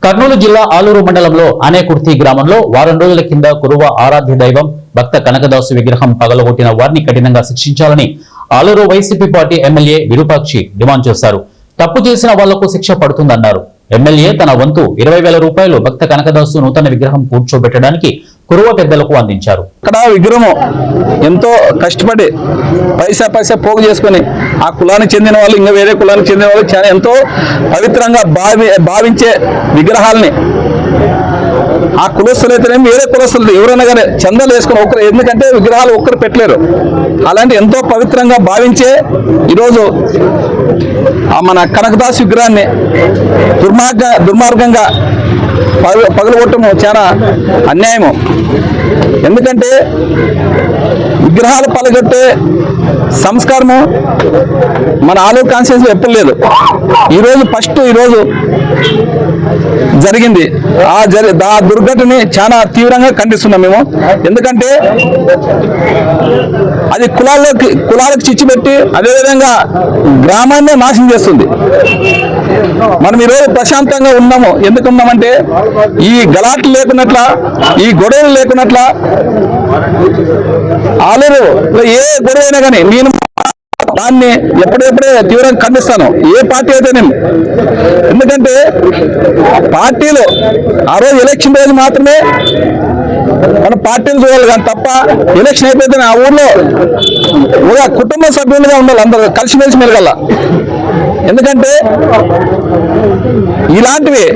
కర్నూలు జిల్లా ఆలూరు మండలంలో అనేకుర్తి గ్రామంలో వారం రోజుల కింద కురువ ఆరాధ్య దైవం భక్త కనకదాసు విగ్రహం పగలగొట్టిన వారిని కఠినంగా శిక్షించాలని Aluru YCP party MLA Virupakshi demand చేశారు. తప్పు చేసిన వాళ్లకు శిక్ష పడుతుందన్నారు. ఎమ్మెల్యే తన వంతు 20,000 రూపాయలు భక్త కనకదాసు నూతన విగ్రహం కూర్చోబెట్టడానికి కురువ పెద్దలకు అందించారు. అక్కడ విగ్రహం ఎంతో కష్టపడి పైసా పోగు చేసుకుని ఆ కులానికి చెందిన వాళ్ళు ఇంకా వేరే కులానికి చెందిన వాళ్ళు చాలా ఎంతో పవిత్రంగా భావించే విగ్రహాలని ఆ కులస్తులు అయితేనేమి వేరే కులస్తులు ఎవరైనా కానీ చందాలు వేసుకుని ఒకరు, ఎందుకంటే విగ్రహాలు ఒక్కరు పెట్టలేరు. అలాంటి ఎంతో పవిత్రంగా భావించే ఈరోజు మన కనకదాసు విగ్రహాన్ని దుర్మార్గంగా పగలగొట్టము చాలా అన్యాయము. ఎందుకంటే విగ్రహాలు పగలగొట్టే సంస్కారము మన ఆలూరు కాన్స్టిట్యూన్సీలో ఎప్పుడు లేదు. ఈరోజు జరిగింది. ఆ దుర్ఘటనని చాలా తీవ్రంగా ఖండిస్తున్నాం మేము. ఎందుకంటే అది కులాలకు చిచ్చు పెట్టి అదేవిధంగా గ్రామాన్నే నాశనం చేస్తుంది. మనం ఈరోజు ప్రశాంతంగా ఉన్నాము. ఎందుకు ఉన్నామంటే ఈ గలాట్లు లేకున్నట్ల, ఈ గొడవలు లేకున్నట్ల ఆలూరు ఏ గొడవ అయినా కానీ నేను దాన్ని ఎప్పుడెప్పుడే తీవ్రంగా ఖండిస్తాను, ఏ పార్టీ అయితే నేను. ఎందుకంటే పార్టీలు ఆ రోజు ఎలక్షన్ రోజు మాత్రమే మన పార్టీలు చూడాలి కానీ తప్ప ఎలక్షన్ అయిపోతే ఆ ఊర్లో ఒక కుటుంబ సభ్యులుగా ఉండాలి, అందరూ కలిసిమెలిసి మెరగల. ఎందుకంటే ఇలాంటివి